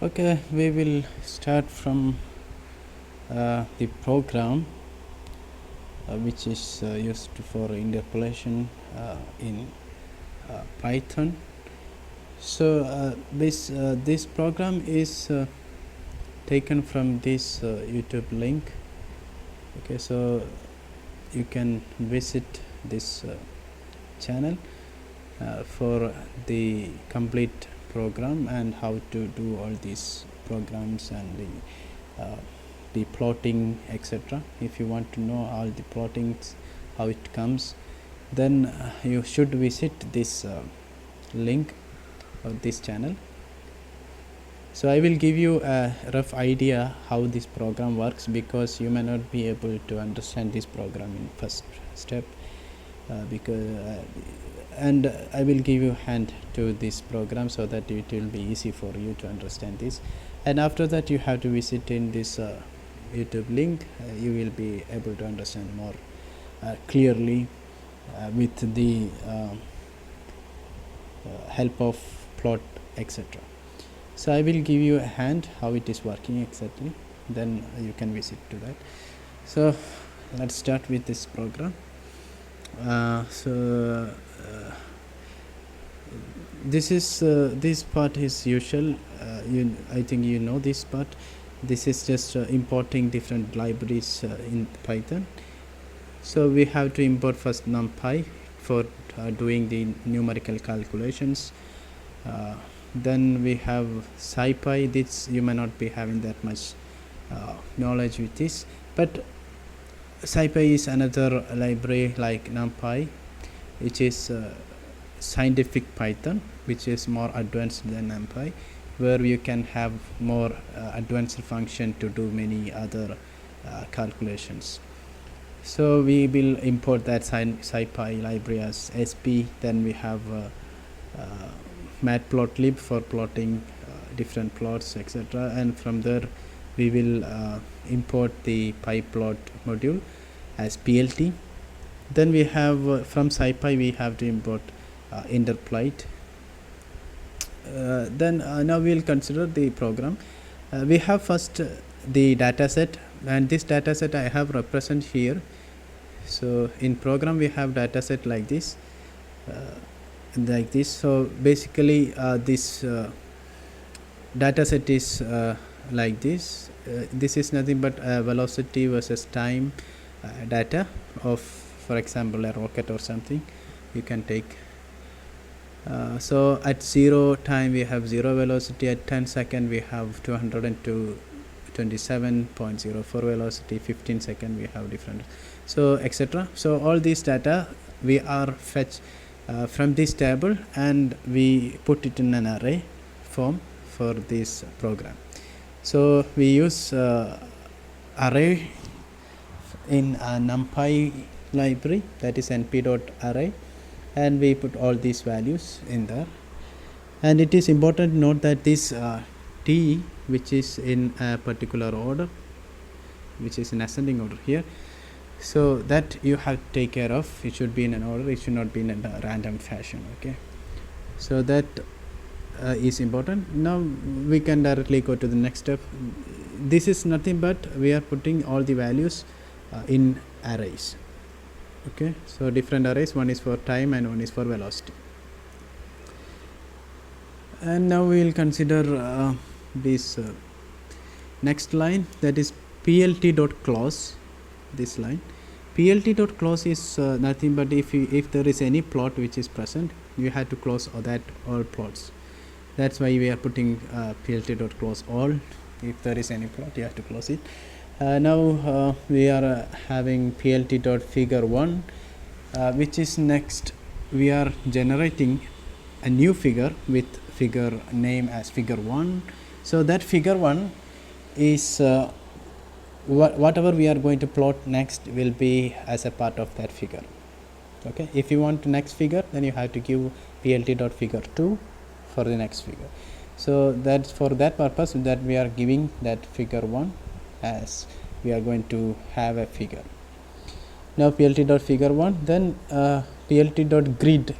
Okay, we will start from the program which is used for interpolation in Python. So this program is taken from this YouTube link. Okay, so you can visit this channel for the complete program and how to do all these programs and the plotting, etc. If you want to know all the plottings, how it comes, then you should visit this link or this channel. So I will give you a rough idea how this program works, because you may not be able to understand this program in first step, and I will give you a hand to this program so that it will be easy for you to understand this. And after that, you have to visit in this YouTube link. You will be able to understand more clearly with the help of plot, etc. So I will give you a hand how it is working exactly, then you can visit to that. So let's start with this program. This part is usual. I think you know this part. This is just importing different libraries in Python. So we have to import first NumPy for doing the numerical calculations. Then we have SciPy. This you may not be having that much knowledge with this, but SciPy is another library like NumPy, which is scientific Python, which is more advanced than NumPy, where you can have more advanced function to do many other calculations. So we will import that SciPy library as SP. Then we have matplotlib for plotting different plots, etc. And from there we will import the pyplot module as PLT. Then we have from SciPy we have to import interpolate. Then now we will consider the program. We have first the dataset, and this dataset I have represent here. So in program we have dataset like this. So basically this dataset is like this. This is nothing but velocity versus time data of, for example, a rocket or something you can take. So at 0 time we have 0 velocity, at 10 second we have 227.04 velocity, 15 second we have different, so etc. So all these data we are fetch from this table, and we put it in an array form for this program. So we use array in a NumPy library, that is np.array, and we put all these values in there. And it is important to note that this t, which is in a particular order, which is in ascending order here, so that you have to take care of. It should be in an order, it should not be in a random fashion. Okay, so that is important. Now we can directly go to the next step. This is nothing but we are putting all the values in arrays. Okay, so different arrays, one is for time and one is for velocity. And now we will consider this next line, that is plt.close. This line plt.close is nothing but if there is any plot which is present, you have to close all plots. That's why we are putting plt.close all. If there is any plot, you have to close it. Now we are having plt.figure1, which is next. We are generating a new figure with figure name as figure1. So that figure1 is whatever we are going to plot next will be as a part of that figure. Okay, if you want the next figure, then you have to give plt.figure2 for the next figure. So that's for that purpose that we are giving that figure1 as we are going to have a figure. Now plt.figure1, then plt.grid.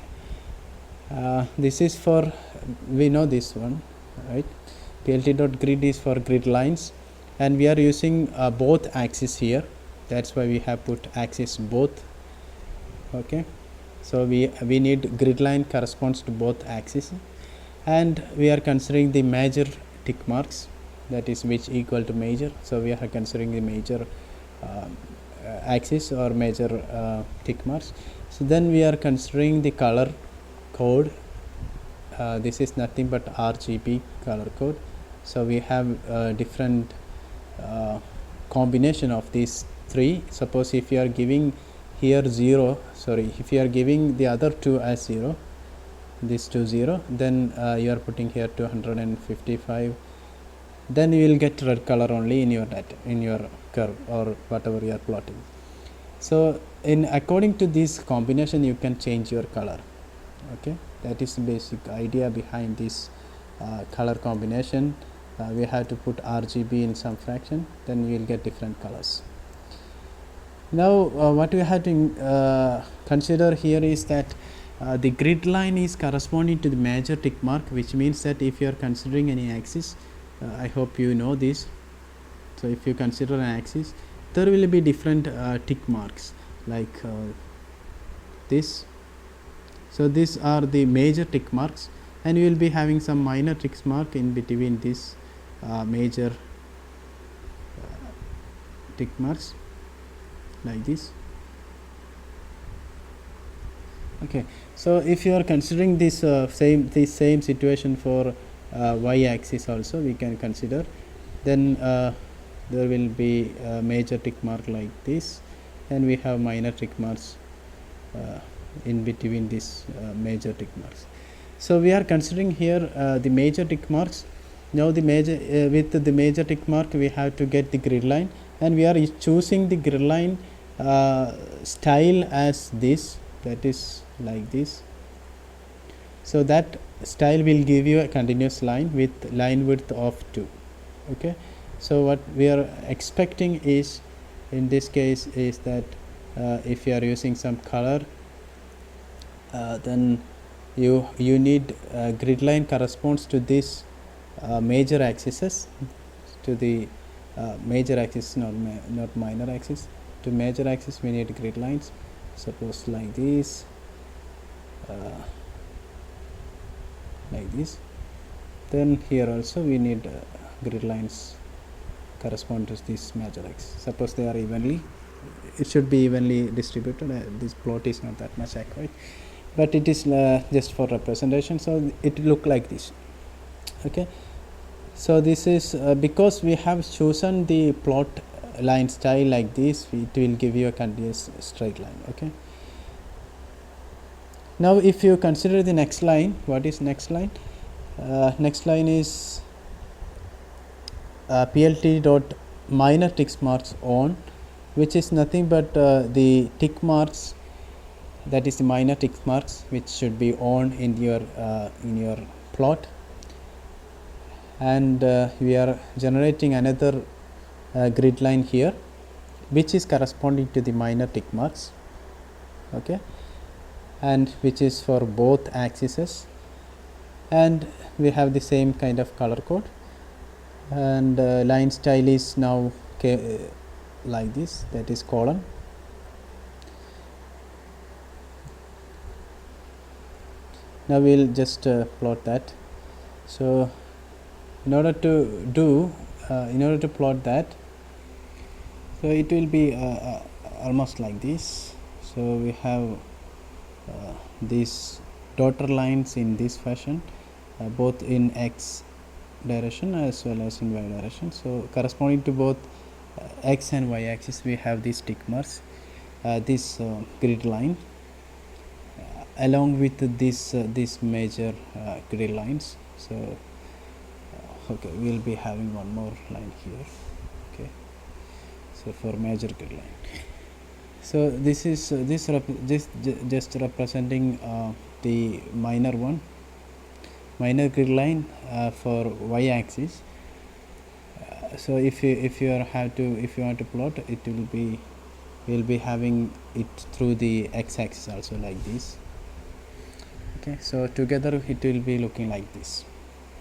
This is for, we know this one, right? plt.grid is for grid lines, and we are using both axes here. That's why we have put axis both. Okay, so we need grid line corresponds to both axes, and we are considering the major tick marks, that is which equal to major. So we are considering the major axis or major tick marks. So then we are considering the color code. This is nothing but RGB color code. So we have different combination of these three. Suppose if you are giving here 0, if you are giving the other two as 0, this to 0, then you are putting here 255, then you will get red color only in your data, in your curve or whatever you are plotting. So in according to this combination you can change your color. Okay, that is the basic idea behind this color combination. We have to put RGB in some fraction, then you will get different colors. Now what we have to consider here is that the grid line is corresponding to the major tick mark, which means that if you are considering any axis, I hope you know this. So if you consider an axis, there will be different tick marks like this. So these are the major tick marks, and you will be having some minor tick mark in between these major tick marks like this. Okay, so if you are considering this same situation for y axis also, we can consider, then there will be a major tick mark like this, and we have minor tick marks in between these major tick marks. So we are considering here the major tick marks. Now the major with the major tick mark we have to get the grid line, and we are choosing the grid line style as this, that is like this. So that style will give you a continuous line with line width of 2. Okay, so what we are expecting is, in this case, is that if you are using some color, then you need grid line corresponds to this major axes, to the major axis, not minor axis. To major axis we need grid lines, suppose like this, like this. Then here also we need grid lines correspond to this major axis. Suppose they are evenly, it should be evenly distributed. This plot is not that much accurate, but it is just for representation, so it will look like this. Okay, so this is because we have chosen the plot line style like this, it will give you a continuous straight line. Okay, now if you consider the next line, what is next line? Next line is plt dot minor tick marks on, which is nothing but the tick marks, that is the minor tick marks, which should be on in your plot. And we are generating another grid line here, which is corresponding to the minor tick marks. Okay, and which is for both axes, and we have the same kind of color code, and line style is now like this, that is column. Now we will just plot that. So in order to plot that, so it will be almost like this. So we have these dotted lines in this fashion, both in x direction as well as in y direction. So corresponding to both x and y axis, we have these tick marks, this grid line, along with this major grid lines. So okay, we will be having one more line here. Okay, so for major grid line, so this is just representing the minor grid line for y axis. So if you want to plot it, we'll be having it through the x axis also like this. Okay, so together it will be looking like this.